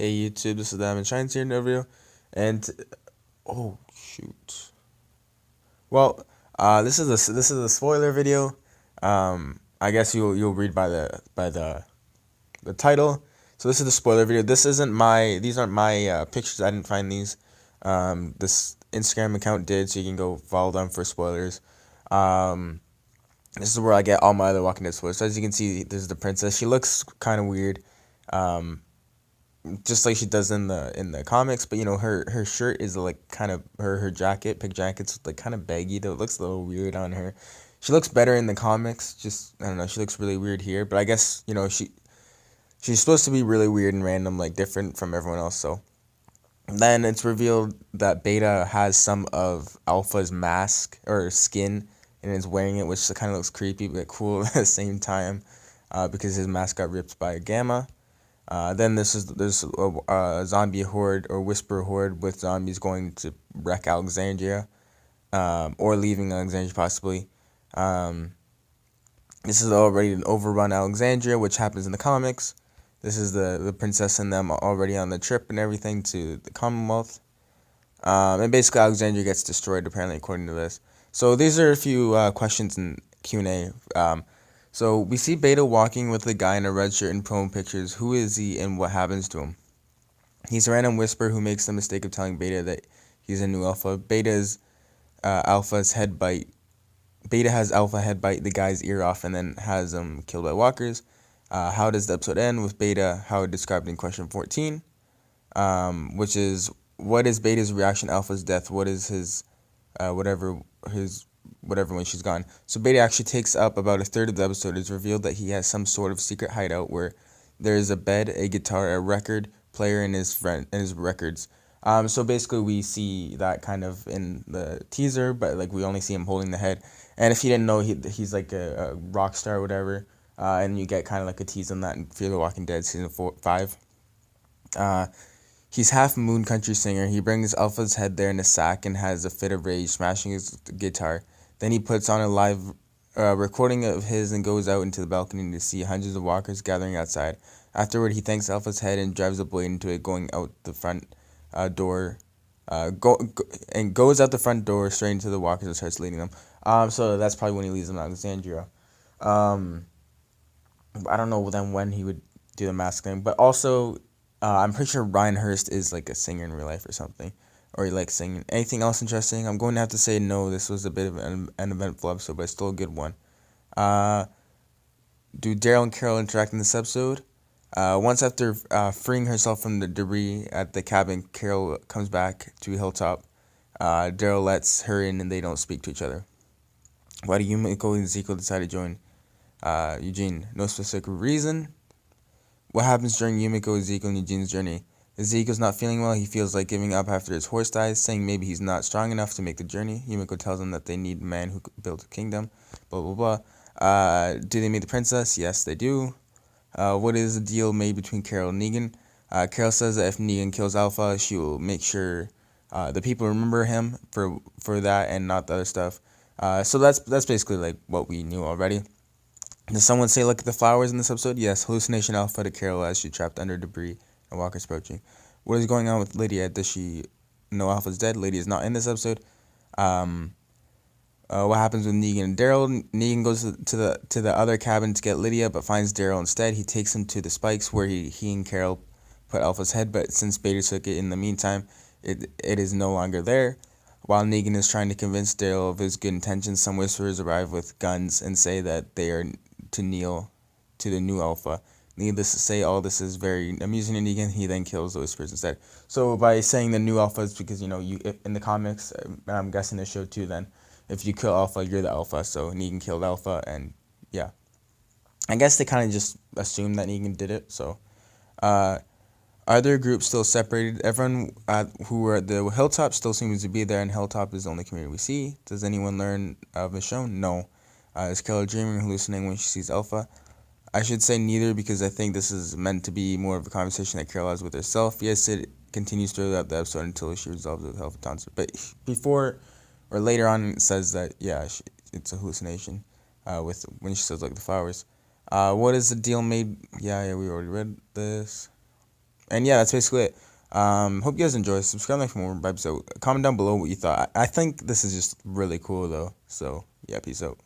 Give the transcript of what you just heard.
Hey YouTube, this is TheAdminShines here in the video, and oh shoot, well, this is a spoiler video. I guess you'll read by the title. So this is the spoiler video. These aren't my pictures. I didn't find these. This Instagram account did, so you can go follow them for spoilers. Um, this is where I get all my other Walking Dead spoilers. So as you can see, this is the princess. She looks kind of weird. Um, just like she does in the comics, but her shirt is like kind of her jacket, pink jacket's like kind of baggy though. It looks a little weird on her. She looks better in the comics. Just I don't know, she looks really weird here, but I guess she's supposed to be really weird and random, like different from everyone else. So then it's revealed that Beta has some of Alpha's mask or skin and is wearing it, which kind of looks creepy but cool at the same time, because his mask got ripped by Gamma. Then there's a zombie horde or whisper horde with zombies going to wreck Alexandria, or leaving Alexandria possibly. Um, this is already an overrun Alexandria, which happens in the comics. This is the princess and them already on the trip and everything to the Commonwealth. And basically Alexandria gets destroyed apparently according to this. So these are a few questions in Q&A. So we see Beta walking with a guy in a red shirt in promo pictures. Who is he and what happens to him? He's a random whisper who makes the mistake of telling Beta that he's a new alpha. Alpha's head bite. Beta has Alpha head bite the guy's ear off and then has him killed by walkers. How does the episode end with Beta? How it described in question 14, which is what is Beta's reaction to Alpha's death? What is his whatever when she's gone. So Beta actually takes up about a third of the episode. It's revealed that he has some sort of secret hideout where there is a bed, a guitar, a record player, and his records. So basically we see that kind of in the teaser, but like we only see him holding the head. And if you didn't know, he's like a rock star or whatever. And you get kind of like a tease on that in Fear the Walking Dead season 5. He's half Moon Country singer. He brings Alpha's head there in a sack and has a fit of rage, smashing his guitar. Then he puts on a live recording of his and goes out into the balcony to see hundreds of walkers gathering outside. Afterward, he thanks Alpha's head and drives a blade into it, going out the front door. And goes out the front door straight into the walkers and starts leading them. So that's probably when he leaves them in Alexandria. I don't know then when he would do the mask thing, but also I'm pretty sure Ryan Hurst is like a singer in real life or something, or he likes singing. Anything else interesting? I'm going to have to say no. This was a bit of an eventful episode, but it's still a good one. Do Daryl and Carol interact in this episode? Once after freeing herself from the debris at the cabin, Carol comes back to Hilltop. Daryl lets her in and they don't speak to each other. Why do Yumiko and Ezekiel decide to join Eugene? No specific reason. What happens during Yumiko, Ezekiel, and Eugene's journey? Ezekiel's not feeling well. He feels like giving up after his horse dies, saying maybe he's not strong enough to make the journey. Yumiko tells him that they need a man who built a kingdom. Blah, blah, blah. Do they meet the princess? Yes, they do. What is the deal made between Carol and Negan? Carol says that if Negan kills Alpha, she will make sure the people remember him for that and not the other stuff. So that's basically like what we knew already. Does someone say look at the flowers in this episode? Yes, hallucination Alpha to Carol as she trapped under debris and walkers approaching. What is going on with Lydia? Does she know Alpha's dead? Lydia is not in this episode. What happens with Negan and Daryl? Negan goes to the other cabin to get Lydia, but finds Daryl instead. He takes him to the spikes where he and Carol put Alpha's head, but since Beta took it in the meantime, it is no longer there. While Negan is trying to convince Daryl of his good intentions, some whisperers arrive with guns and say that they are to kneel to the new Alpha. Needless to say, all this is very amusing to Negan. He then kills the Whispers instead. So by saying the new Alpha is because, you in the comics, and I'm guessing the show too then, if you kill Alpha, you're the Alpha. So Negan killed Alpha, and yeah. I guess they kind of just assumed that Negan did it, so. Are their groups still separated? Everyone who were at the Hilltop still seems to be there, and Hilltop is the only community we see. Does anyone learn of the show? No. Is Carol dreaming or hallucinating when she sees Alpha? I should say neither, because I think this is meant to be more of a conversation that Carol has with herself. Yes, it continues throughout the episode until she resolves it with Alpha Tonser. But before or later on, it says that, yeah, it's a hallucination with when she says, like, the flowers. What is the deal made? Yeah, we already read this. And yeah, that's basically it. Hope you guys enjoy. Subscribe, like for more episodes. Comment down below what you thought. I think this is just really cool though. So yeah, peace out.